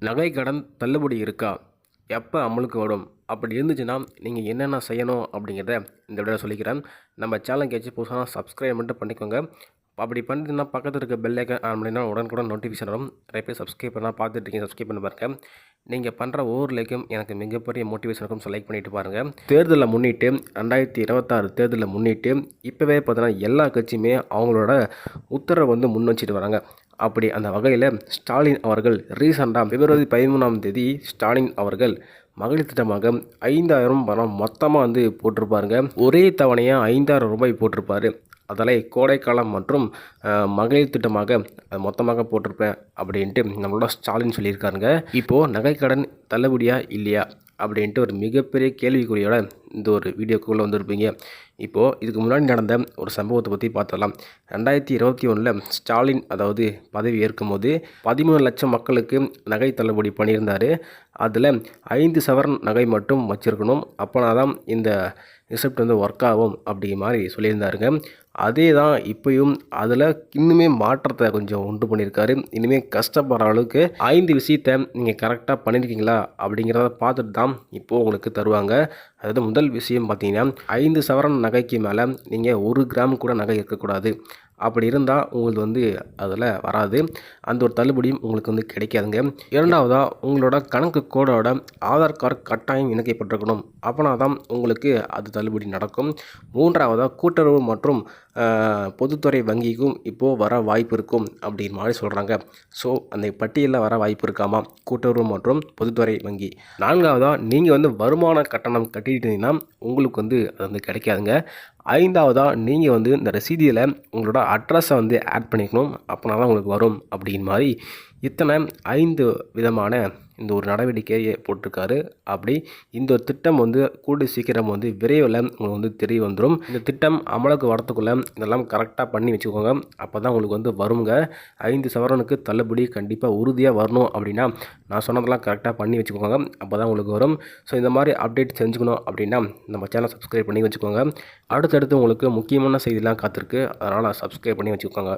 நகை கடன் தள்ளுபடி இருக்கா? எப்போ அமலுக்கு வரும்? அப்படி இருந்துச்சுன்னா, நீங்கள் என்னென்ன செய்யணும் அப்படிங்கிறத இந்த வீடியோவில் சொல்லிக்கிறேன். நம்ம சேனலுக்கு ஏதாச்சும் புதுசாக சப்ஸ்கிரைப் மட்டும் பண்ணிக்கோங்க. அப்படி பண்ணிட்டுனா பக்கத்தில் இருக்க பெல் ஐக்கான் ஆன் பண்ணினா உடனுக்குடன் நோட்டிஃபிகேஷன் வரும். நிறைய பேர் சப்ஸ்கிரைப் பண்ணால் பார்த்துட்ருக்கீங்க, சப்ஸ்கிரைப் பண்ணி பாருங்கள். நீங்கள் பண்ணுற ஒவ்வொரு லைக்கும் எனக்கு மிகப்பெரிய மோட்டிவேஷன் இருக்கும். லைக் பண்ணிட்டு பாருங்கள். தேர்தலை முன்னிட்டு 2026 தேர்தலை முன்னிட்டு இப்போவே பார்த்தீங்கன்னா எல்லா கட்சியுமே அவங்களோட உத்தரவை வந்து முன் வச்சுட்டு வராங்க. அப்படி அந்த வகையில் ஸ்டாலின் அவர்கள் ரீசெண்டாக பிப்ரவரி 13ஆம் தேதி ஸ்டாலின் அவர்கள் மகளிர் திட்டமாக 5000 பணம் மொத்தமாக வந்து போட்டிருப்பாருங்க. ஒரே தவணையாக 5000 ரூபாய் போட்டிருப்பாரு. அதில் கோடைக்காலம் மற்றும் மகளிர் திட்டமாக மொத்தமாக போட்டிருப்பேன் அப்படின்ட்டு நம்மளோட ஸ்டாலின் சொல்லியிருக்காருங்க. இப்போது நகைக்கடன் தள்ளுபடியா இல்லையா அப்படின்ட்டு ஒரு மிகப்பெரிய கேள்விக்குறியோட இந்த ஒரு வீடியோக்குள்ளே வந்திருப்பீங்க. இப்போது இதுக்கு முன்னாடி நடந்த ஒரு சம்பவத்தை பற்றி பார்த்துடலாம். 2021 ஸ்டாலின் அதாவது பதவி ஏற்கும் போது 13 லட்சம் மக்களுக்கு நகை தள்ளுபடி பண்ணியிருந்தார். அதில் 5 சவரன் நகை மட்டும் வச்சுருக்கணும், அப்போனா தான் இந்த ரிசப்ட் வந்து ஒர்க் ஆகும் அப்படிங்கிற மாதிரி சொல்லியிருந்தாருங்க. அதே தான் இப்போயும் அதில் இன்னுமே மாற்றத்தை கொஞ்சம் உண்டு பண்ணியிருக்காரு. இனிமேல் கஷ்டப்படுற அளவுக்கு 5 விஷயத்தை நீங்கள் கரெக்டாக பண்ணியிருக்கீங்களா அப்படிங்கிறத பார்த்துட்டு தான் இப்போது உங்களுக்கு தருவாங்க. அதாவது முதல் விஷயம் பார்த்தீங்கன்னா, 5 சவரன் நகைக்கு மேலே நீங்கள் 1 கிராம் கூட நகை இருக்கக்கூடாது. அப்படி இருந்தால் உங்களுக்கு வந்து அதில் வராது, அந்த ஒரு தள்ளுபடியும் உங்களுக்கு வந்து கிடைக்காதுங்க. இரண்டாவதாக உங்களோட கணக்கு கோடோட ஆதார் கார்டு கட்டாயம் இணைக்கப்பட்டிருக்கணும், அப்போனா தான் உங்களுக்கு அது தள்ளுபடி நடக்கும். மூன்றாவதாக கூட்டுறவு மற்றும் பொதுத்துறை வங்கிக்கும் இப்போது வர வாய்ப்பு இருக்கும் அப்படிங்கிற மாதிரி சொல்கிறாங்க. ஸோ அந்த பட்டியலில் வர வாய்ப்பு இருக்காமா கூட்டுறவு மற்றும் பொதுத்துறை வங்கி. நான்காவதாக நீங்கள் வந்து வருமான கட்டணம் கட்டிட்டீங்கன்னா உங்களுக்கு வந்து அது வந்து கிடைக்காதுங்க. ஐந்தாவதாக நீங்கள் வந்து இந்த ரசீதியில் உங்களோட அட்ரஸை வந்து ஆட் பண்ணிக்கணும், அப்போனா தான் உங்களுக்கு வரும் அப்படிங்கிற மாதிரி இத்தனை 5 விதமான இந்த ஒரு நடவடிக்கையை போட்டிருக்காரு. அப்படி இந்த ஒரு திட்டம் வந்து கூடி சீக்கிரம் வந்து விரைவில் உங்களுக்கு வந்து தெரிய வந்துடும். இந்த திட்டம் அமலுக்கு வரத்துக்குள்ளே இதெல்லாம் கரெக்டாக பண்ணி வச்சுக்கோங்க, அப்போ தான் உங்களுக்கு வந்து வருங்க. 5 சவரனுக்கு தள்ளுபடி கண்டிப்பாக உறுதியாக வரணும் அப்படின்னா நான் சொன்னதெல்லாம் கரெக்டாக பண்ணி வச்சுக்கோங்க, அப்போ தான் உங்களுக்கு வரும். ஸோ இந்த மாதிரி அப்டேட் செஞ்சுக்கணும் அப்படின்னா நம்ம சேனலை சப்ஸ்கிரைப் பண்ணி வச்சுக்கோங்க. அடுத்தடுத்து உங்களுக்கு முக்கியமான செய்திலாம் காத்திருக்கு, அதனால் சப்ஸ்கிரைப் பண்ணி வச்சுக்கோங்க.